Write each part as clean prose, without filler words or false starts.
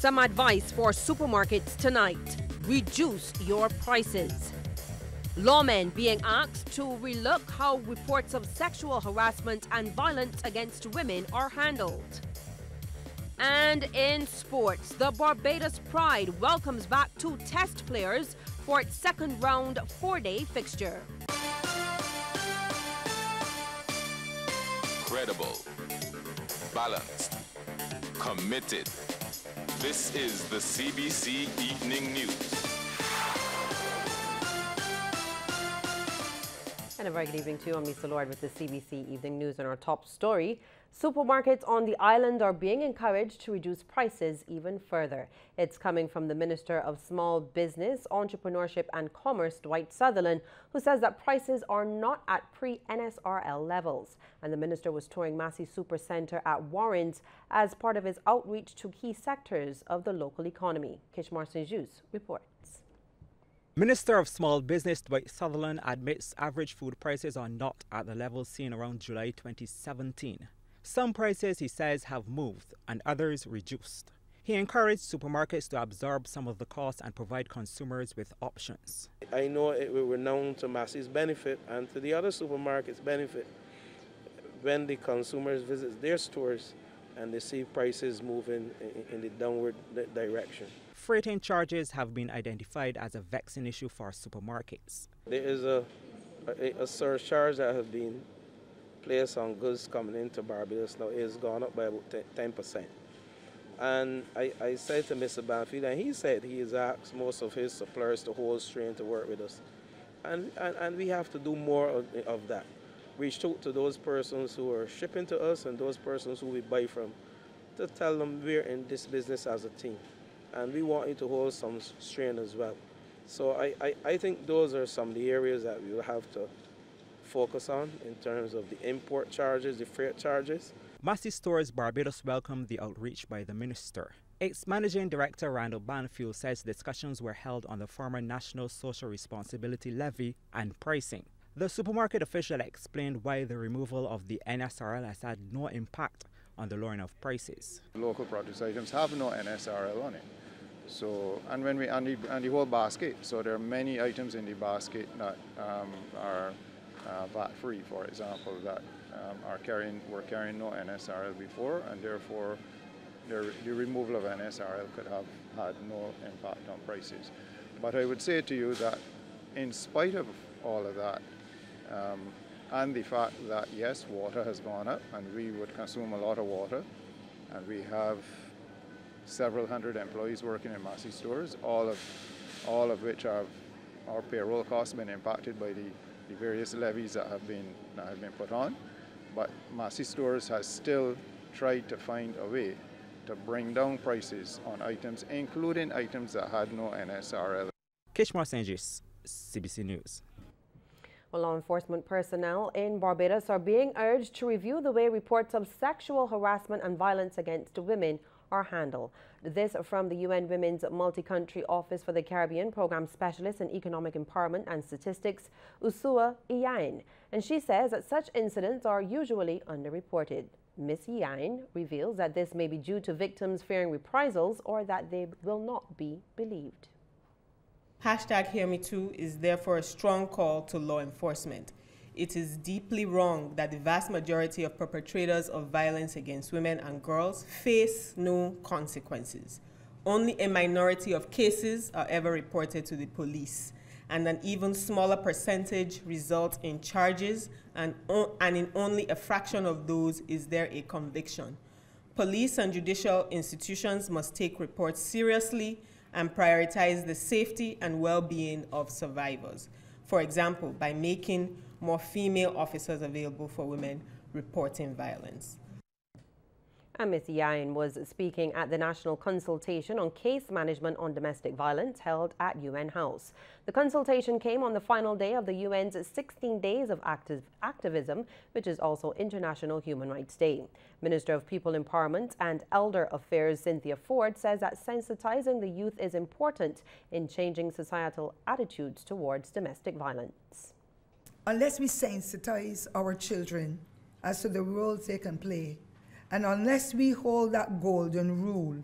Some advice for supermarkets tonight. Reduce your prices. Lawmen being asked to relook how reports of sexual harassment and violence against women are handled. And in sports, the Barbados Pride welcomes back 2 test players for its second round 4-day fixture. Credible, balanced, committed. This is the CBC Evening News. And a very good evening to you. I'm Lisa Lord with the CBC Evening News. And our top story, supermarkets on the island are being encouraged to reduce prices even further. It's coming from the Minister of Small Business, Entrepreneurship and Commerce, Dwight Sutherland, who says that prices are not at pre-NSRL levels. And the minister was touring Massy Supercentre at Warren's as part of his outreach to key sectors of the local economy. Kishmar St-Just reports. Minister of Small Business Dwight Sutherland admits average food prices are not at the levels seen around July 2017. Some prices, he says, have moved and others reduced. He encouraged supermarkets to absorb some of the costs and provide consumers with options. I know it will renown to Massy's benefit and to the other supermarkets' benefit when the consumers visit their stores and they see prices moving in the downward direction. Freighting charges have been identified as a vexing issue for supermarkets. There is a surcharge that has been placed on goods coming into Barbados. Now it's gone up by about 10%. And I said to Mr. Banfield, and he said he has asked most of his suppliers to hold strain to work with us. And we have to do more of that. Reach out to those persons who are shipping to us and those persons who we buy from to tell them we're in this business as a team. And we want you to hold some strain as well. So I think those are some of the areas that we will have to focus on in terms of the import charges, the freight charges. Massy Stores Barbados welcomed the outreach by the minister. Its managing director Randall Banfield says discussions were held on the former National Social Responsibility Levy and pricing. The supermarket official explained why the removal of the NSRL has had no impact on the lowering of prices. Local produce items have no NSRL on it. So, and when we and the whole basket, so there are many items in the basket that are VAT-free, for example, that were carrying no NSRL before, and therefore the removal of NSRL could have had no impact on prices. But I would say to you that in spite of all of that, and the fact that yes, water has gone up, and we would consume a lot of water, and we have several hundred employees working in Massy stores, all of which have our payroll costs been impacted by the various levies that have been put on. But Massy stores has still tried to find a way to bring down prices on items, including items that had no NSRL. Kishmar St-Just, CBC News. Well, law enforcement personnel in Barbados are being urged to review the way reports of sexual harassment and violence against women are handled. This from the UN Women's Multi-Country Office for the Caribbean Program Specialist in Economic Empowerment and Statistics, Usua Iyain. And she says that such incidents are usually underreported. Ms. Iyain reveals that this may be due to victims fearing reprisals or that they will not be believed. #HearMeToo is therefore a strong call to law enforcement. It is deeply wrong that the vast majority of perpetrators of violence against women and girls face no consequences. Only a minority of cases are ever reported to the police, and an even smaller percentage result in charges, and in only a fraction of those is there a conviction. Police and judicial institutions must take reports seriously and prioritize the safety and well-being of survivors. For example, by making more female officers available for women reporting violence. And Ms. Iyain was speaking at the National Consultation on Case Management on Domestic Violence held at UN House. The consultation came on the final day of the UN's 16 Days of Activism, which is also International Human Rights Day. Minister of People Empowerment and Elder Affairs Cynthia FORDE says that sensitizing the youth is important in changing societal attitudes towards domestic violence. Unless we sensitize our children as to the roles they can play, and unless we hold that golden rule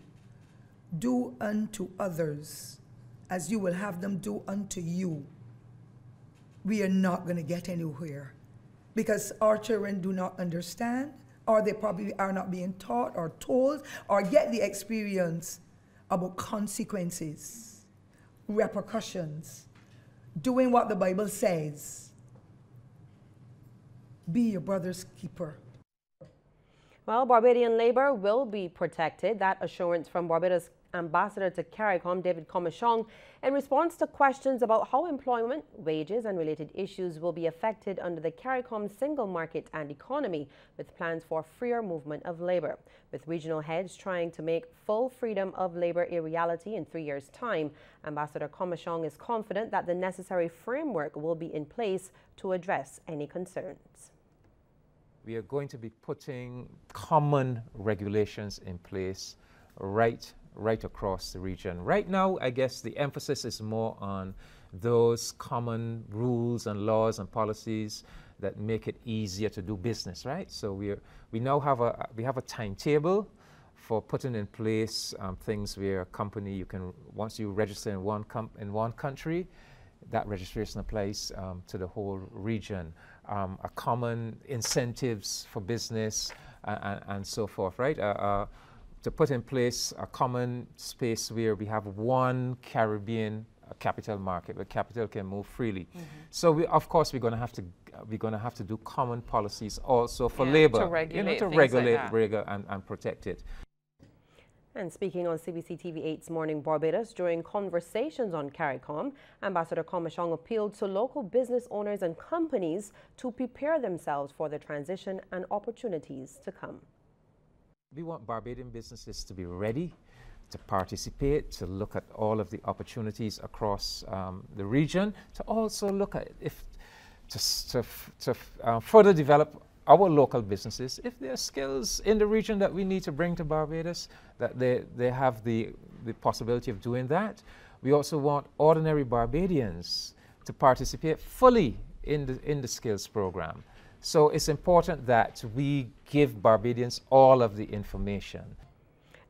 do unto others as you will have them do unto you, we are not going to get anywhere, because our children do not understand, or they probably are not being taught or told or get the experience about consequences, repercussions, doing what the Bible says. Be your brother's keeper. Well, Barbadian labor will be protected. That assurance from Barbados Ambassador to CARICOM, David Commissiong, in response to questions about how employment, wages and related issues will be affected under the CARICOM single market and economy, with plans for freer movement of labor. With regional heads trying to make full freedom of labor a reality in 3 years' time, Ambassador Commissiong is confident that the necessary framework will be in place to address any concerns. We are going to be putting common regulations in place right across the region. Right now, I guess the emphasis is more on those common rules and laws and policies that make it easier to do business, right? So we now have a timetable for putting in place things where a company, you can, once you register in one country, that registration applies to the whole region. A common incentives for business and so forth, right? To put in place a common space where we have one Caribbean capital market where capital can move freely. So of course we're going to have to do common policies also for labor, to regulate and protect it. And speaking on CBC TV 8's Morning Barbados during conversations on CARICOM, Ambassador Commissiong appealed to local business owners and companies to prepare themselves for the transition and opportunities to come. We want Barbadian businesses to be ready to participate, to look at all of the opportunities across the region, to also look at to further develop our local businesses. If there are skills in the region that we need to bring to Barbados, that they have the possibility of doing that. We also want ordinary Barbadians to participate fully in the skills program. So it's important that we give Barbadians all of the information.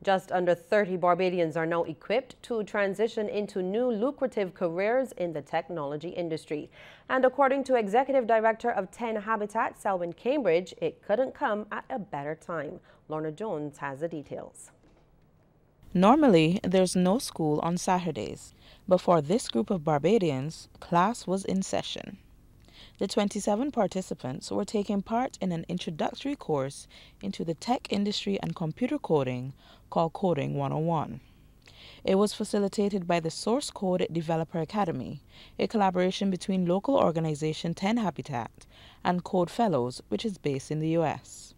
Just under 30 Barbadians are now equipped to transition into new lucrative careers in the technology industry. And according to Executive Director of 10 Habitat, Selwyn Cambridge, it couldn't come at a better time. Lorna Jones has the details. Normally, there's no school on Saturdays, but for this group of Barbadians, class was in session. The 27 participants were taking part in an introductory course into the tech industry and computer coding called Coding 101. It was facilitated by the Source Code Developer Academy, a collaboration between local organization 10 Habitat and Code Fellows, which is based in the U.S.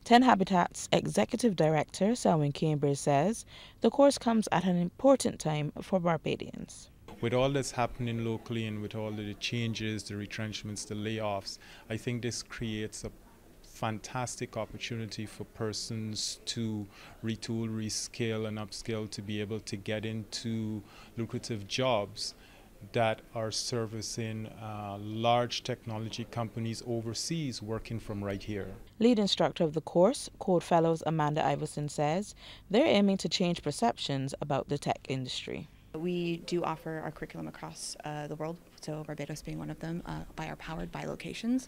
10 Habitat's Executive Director, Selwyn Cambridge, says the course comes at an important time for Barbadians. With all that's happening locally and with all of the changes, the retrenchments, the layoffs, I think this creates a fantastic opportunity for persons to retool, reskill and upskill to be able to get into lucrative jobs that are servicing large technology companies overseas working from right here. Lead instructor of the course, Code Fellows Amanda Iverson, says they're aiming to change perceptions about the tech industry. We do offer our curriculum across the world, so Barbados being one of them, powered by locations,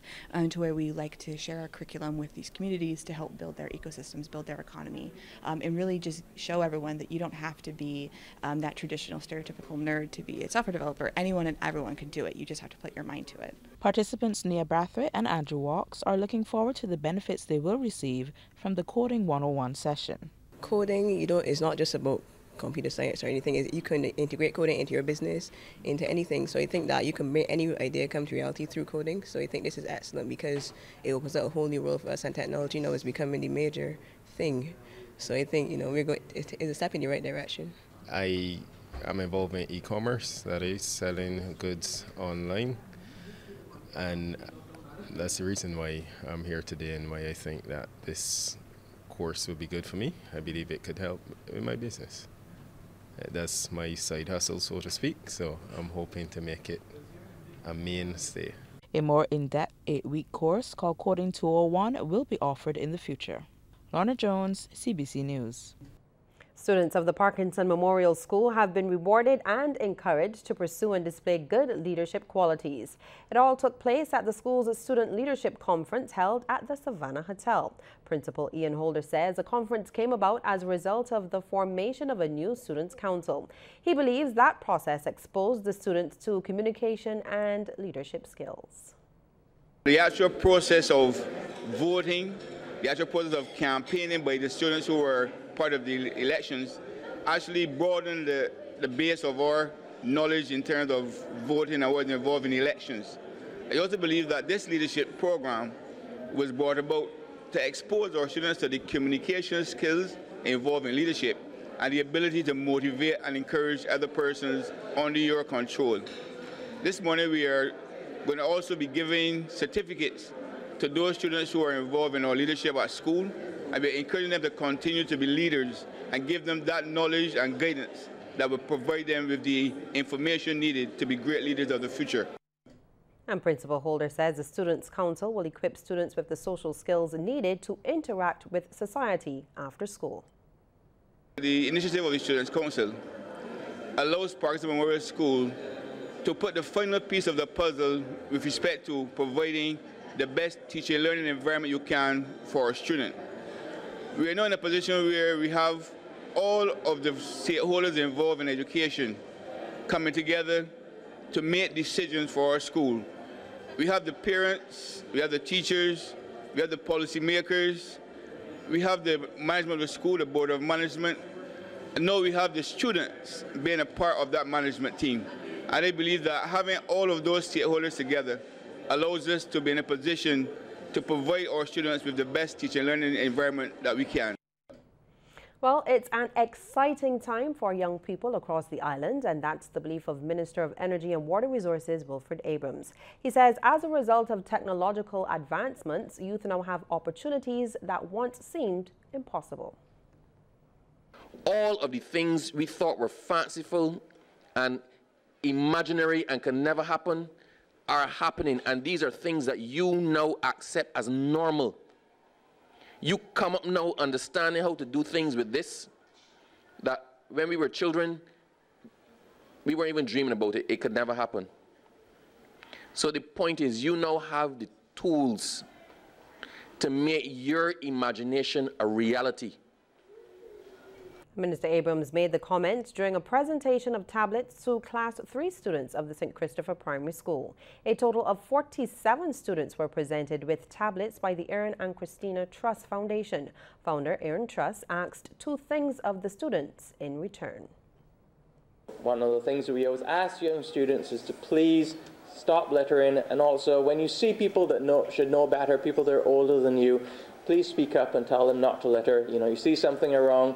to where we like to share our curriculum with these communities to help build their ecosystems, build their economy, and really just show everyone that you don't have to be that traditional stereotypical nerd to be a software developer. Anyone and everyone can do it. You just have to put your mind to it. Participants Nia Brathwaite and Andrew Walks are looking forward to the benefits they will receive from the Coding 101 session. Coding, is not just about computer science or anything. You can integrate coding into your business, into anything. So I think that you can make any idea come to reality through coding. So I think this is excellent because it opens up a whole new world for us, and technology now is becoming the major thing. So I think it's a step in the right direction. I am involved in e-commerce, that is selling goods online, and that's the reason why I'm here today and why I think that this course would be good for me. I believe it could help with my business. That's my side hustle, so to speak, so I'm hoping to make it a mainstay. A more in-depth 8-week course called Coding 201 will be offered in the future. Lorna Jones, CBC News. Students of the Parkinson Memorial School have been rewarded and encouraged to pursue and display good leadership qualities. It all took place at the school's Student Leadership Conference held at the Savannah Hotel. Principal Ian Holder says the conference came about as a result of the formation of a new Students' Council. He believes that process exposed the students to communication and leadership skills. The actual process of voting, the actual process of campaigning by the students who were part of the elections actually broadened the base of our knowledge in terms of voting and what involved in elections. I also believe that this leadership program was brought about to expose our students to the communication skills involved in leadership and the ability to motivate and encourage other persons under your control. This morning we are going to also be giving certificates to those students who are involved in our leadership at school, and we're encouraging them to continue to be leaders and give them that knowledge and guidance that will provide them with the information needed to be great leaders of the future. And Principal Holder says the Students' Council will equip students with the social skills needed to interact with society after school. The initiative of the Students' Council allows Parkinson Memorial School to put the final piece of the puzzle with respect to providing the best teaching and learning environment you can for our students. We are now in a position where we have all of the stakeholders involved in education coming together to make decisions for our school. We have the parents, we have the teachers, we have the policy makers, we have the management of the school, the board of management, and now we have the students being a part of that management team. And I believe that having all of those stakeholders together allows us to be in a position to provide our students with the best teaching and learning environment that we can. Well, it's an exciting time for young people across the island, and that's the belief of Minister of Energy and Water Resources, WILFRED Abrams. He says as a result of technological advancements, youth now have opportunities that once seemed impossible. All of the things we thought were fanciful and imaginary and can never happen are happening, and these are things that you now accept as normal. You come up now understanding how to do things with this, that when we were children, we weren't even dreaming about it. It could never happen. So the point is, you now have the tools to make your imagination a reality. Minister Abrams made the comments during a presentation of tablets to Class 3 students of the St. Christopher Primary School. A total of 47 students were presented with tablets by the Aron and Christina TRUSS Foundation. Founder Aron TRUSS asked two things of the students in return. One of the things that we always ask young students is to please stop littering, and also when you see people that should know better, people that are older than you, please speak up and tell them not to litter. You know, you see something wrong,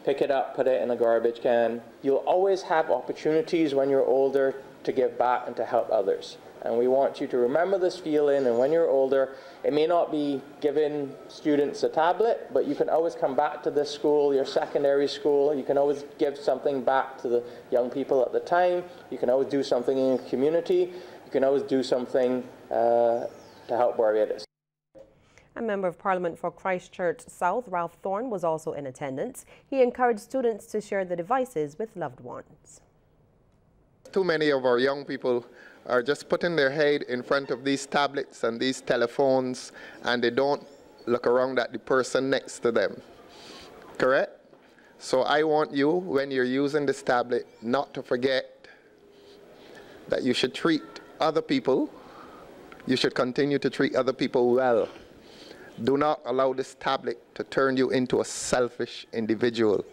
pick it up, put it in a garbage can. You'll always have opportunities when you're older to give back and to help others. And we want you to remember this feeling, and when you're older, it may not be giving students a tablet, but you can always come back to this school, your secondary school. You can always give something back to the young people at the time. You can always do something in your community. You can always do something to help Barbados. A Member of Parliament for Christchurch South, Ralph THORNE, was also in attendance. He encouraged students to share the devices with loved ones. Too many of our young people are just putting their head in front of these tablets and these telephones, and they don't look around at the person next to them. Correct? So I want you, when you're using this tablet, not to forget that you should treat other people. You should continue to treat other people well. Do not allow this tablet to turn you into a selfish individual.